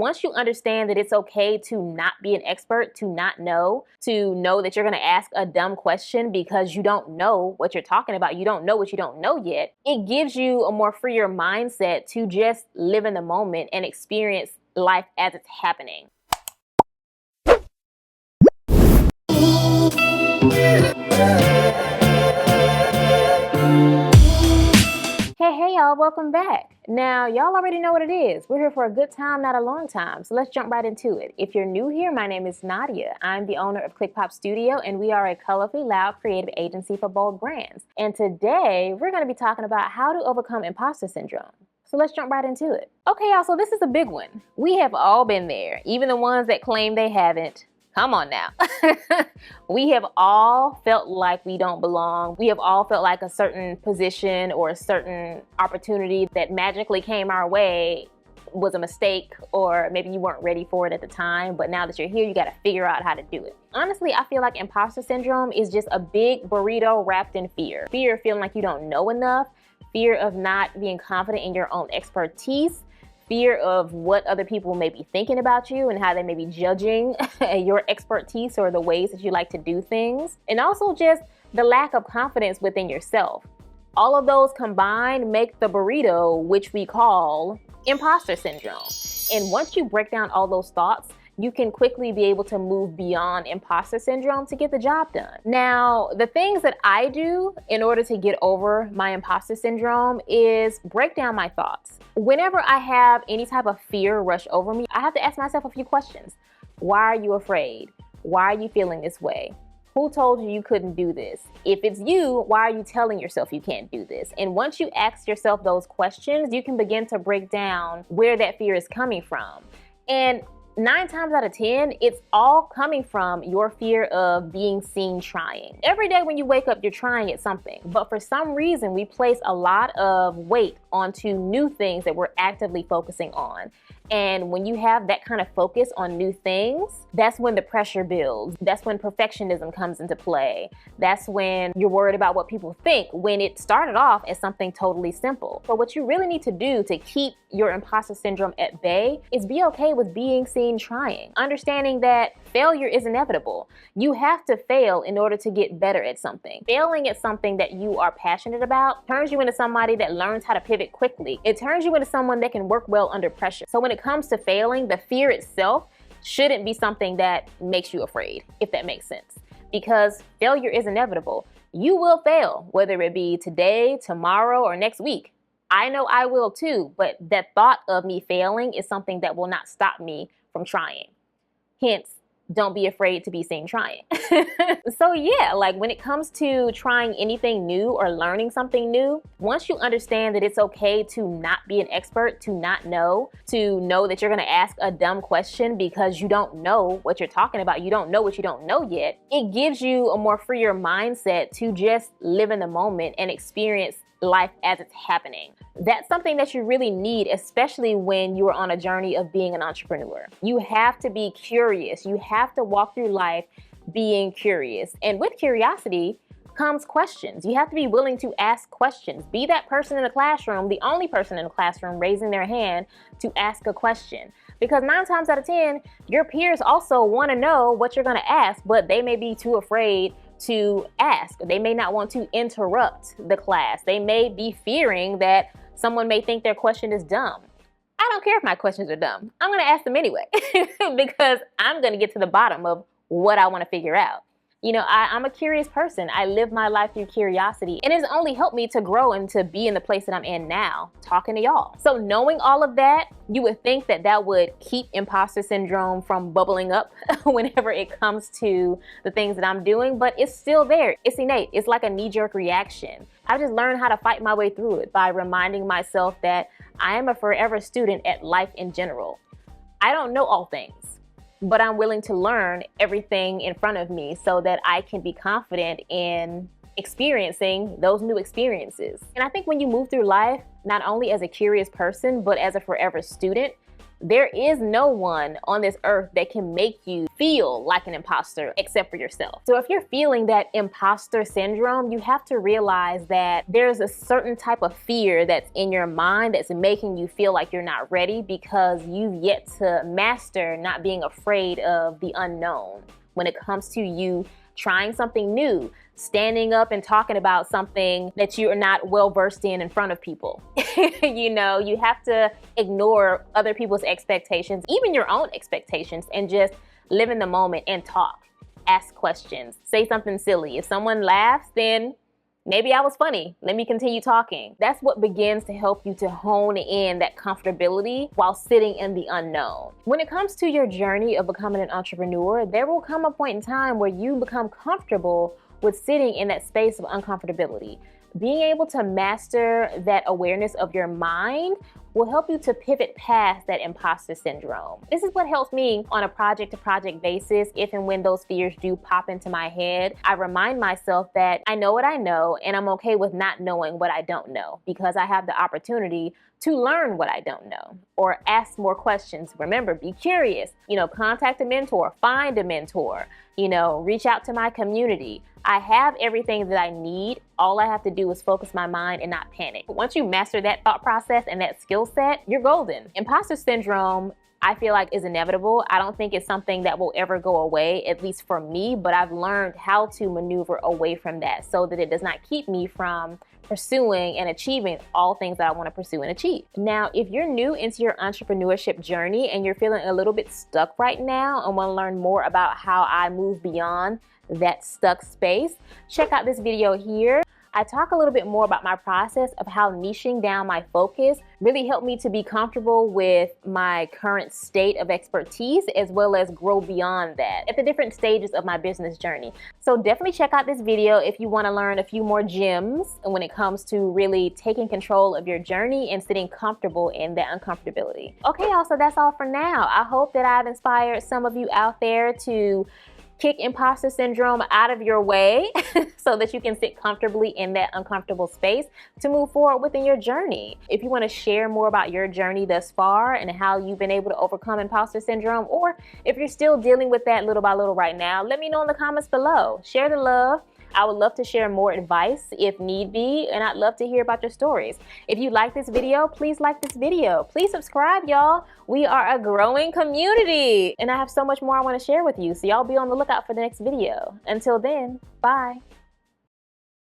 Once you understand that it's okay to not be an expert, to not know, to know that you're going to ask a dumb question because you don't know what you're talking about, you don't know what you don't know yet, it gives you a more freer mindset to just live in the moment and experience life as it's happening. Hey y'all, welcome back. Now, y'all already know what it is. We're here for a good time, not a long time. So let's jump right into it. If you're new here, my name is Nadia. I'm the owner of Click Pop Studio, and we are a colorfully loud creative agency for bold brands. And today, we're going to be talking about how to overcome imposter syndrome. So let's jump right into it. Okay, y'all, so this is a big one. We have all been there, even the ones that claim they haven't. Come on now. We have all felt like we don't belong. We have all felt like a certain position or a certain opportunity that magically came our way was a mistake, or maybe you weren't ready for it at the time, but now that you're here, you got to figure out how to do it. Honestly, I feel like imposter syndrome is just a big burrito wrapped in fear. Fear of feeling like you don't know enough, fear of not being confident in your own expertise, fear of what other people may be thinking about you and how they may be judging your expertise or the ways that you like to do things. And also just the lack of confidence within yourself. All of those combined make the burrito, which we call imposter syndrome. And once you break down all those thoughts, you can quickly be able to move beyond imposter syndrome to get the job done. Now, the things that I do in order to get over my imposter syndrome is break down my thoughts. Whenever I have any type of fear rush over me, I have to ask myself a few questions. Why are you afraid? Why are you feeling this way? Who told you you couldn't do this? If it's you, why are you telling yourself you can't do this? And once you ask yourself those questions, you can begin to break down where that fear is coming from. And 9 times out of 10, it's all coming from your fear of being seen trying. Every day when you wake up, you're trying at something. But for some reason, we place a lot of weight onto new things that we're actively focusing on. And when you have that kind of focus on new things, that's when the pressure builds. That's when perfectionism comes into play. That's when you're worried about what people think, when it started off as something totally simple. So what you really need to do to keep your imposter syndrome at bay is be okay with being seen trying. Understanding that failure is inevitable. You have to fail in order to get better at something. Failing at something that you are passionate about turns you into somebody that learns how to pivot quickly. It turns you into someone that can work well under pressure. So when it comes to failing, the fear itself shouldn't be something that makes you afraid, if that makes sense. Because failure is inevitable. You will fail, whether it be today, tomorrow, or next week. I know I will too, but that thought of me failing is something that will not stop me from trying. Hence, don't be afraid to be seen trying. So yeah, like when it comes to trying anything new or learning something new, once you understand that it's okay to not be an expert, to not know, to know that you're going to ask a dumb question because you don't know what you're talking about, you don't know what you don't know yet, it gives you a more freer mindset to just live in the moment and experience life as it's happening. That's something that you really need, especially when you're on a journey of being an entrepreneur. You have to be curious. You have to walk through life being curious. And with curiosity comes questions. You have to be willing to ask questions. Be that person in the classroom, the only person in the classroom raising their hand to ask a question. Because 9 times out of 10, your peers also want to know what you're going to ask, but they may be too afraid to ask. They may not want to interrupt the class. They may be fearing that someone may think their question is dumb. I don't care if my questions are dumb. I'm going to ask them anyway because I'm going to get to the bottom of what I want to figure out. You know, I'm a curious person. I live my life through curiosity, and it's only helped me to grow and to be in the place that I'm in now, talking to y'all. So knowing all of that, you would think that that would keep imposter syndrome from bubbling up whenever it comes to the things that I'm doing, but it's still there. It's innate. It's like a knee-jerk reaction. I just learned how to fight my way through it by reminding myself that I am a forever student at life in general. I don't know all things, but I'm willing to learn everything in front of me so that I can be confident in experiencing those new experiences. And I think when you move through life, not only as a curious person, but as a forever student, There is no one on this earth that can make you feel like an imposter except for yourself. So if you're feeling that imposter syndrome, you have to realize that there's a certain type of fear that's in your mind that's making you feel like you're not ready because you've yet to master not being afraid of the unknown when it comes to you trying something new, standing up and talking about something that you are not well versed in front of people. You have to ignore other people's expectations, even your own expectations, and just live in the moment and talk. Ask questions. Say something silly. If someone laughs, then maybe I was funny. Let me continue talking. That's what begins to help you to hone in that comfortability while sitting in the unknown. When it comes to your journey of becoming an entrepreneur, there will come a point in time where you become comfortable with sitting in that space of uncomfortability. Being able to master that awareness of your mind will help you to pivot past that imposter syndrome. This is what helps me on a project-to-project basis. If and when those fears do pop into my head, I remind myself that I know what I know and I'm okay with not knowing what I don't know because I have the opportunity to learn what I don't know or ask more questions. Remember, be curious, contact a mentor, find a mentor, reach out to my community. I have everything that I need. All I have to do is focus my mind and not panic. Once you master that thought process and that skill set, you're golden. Imposter syndrome, I feel like, is inevitable. I don't think it's something that will ever go away, at least for me, but I've learned how to maneuver away from that so that it does not keep me from pursuing and achieving all things that I want to pursue and achieve. Now, if you're new into your entrepreneurship journey and you're feeling a little bit stuck right now and want to learn more about how I move beyond that stuck space, check out this video here. I talk a little bit more about my process of how niching down my focus really helped me to be comfortable with my current state of expertise as well as grow beyond that at the different stages of my business journey. So definitely check out this video if you want to learn a few more gems when it comes to really taking control of your journey and sitting comfortable in that uncomfortability. Okay, y'all, so that's all for now. I hope that I've inspired some of you out there to kick imposter syndrome out of your way so that you can sit comfortably in that uncomfortable space to move forward within your journey. If you want to share more about your journey thus far and how you've been able to overcome imposter syndrome, or if you're still dealing with that little by little right now, let me know in the comments below. Share the love. I would love to share more advice if need be, and I'd love to hear about your stories. If you like this video, please like this video. Please subscribe, y'all. We are a growing community, and I have so much more I want to share with you, so y'all be on the lookout for the next video. Until then, bye.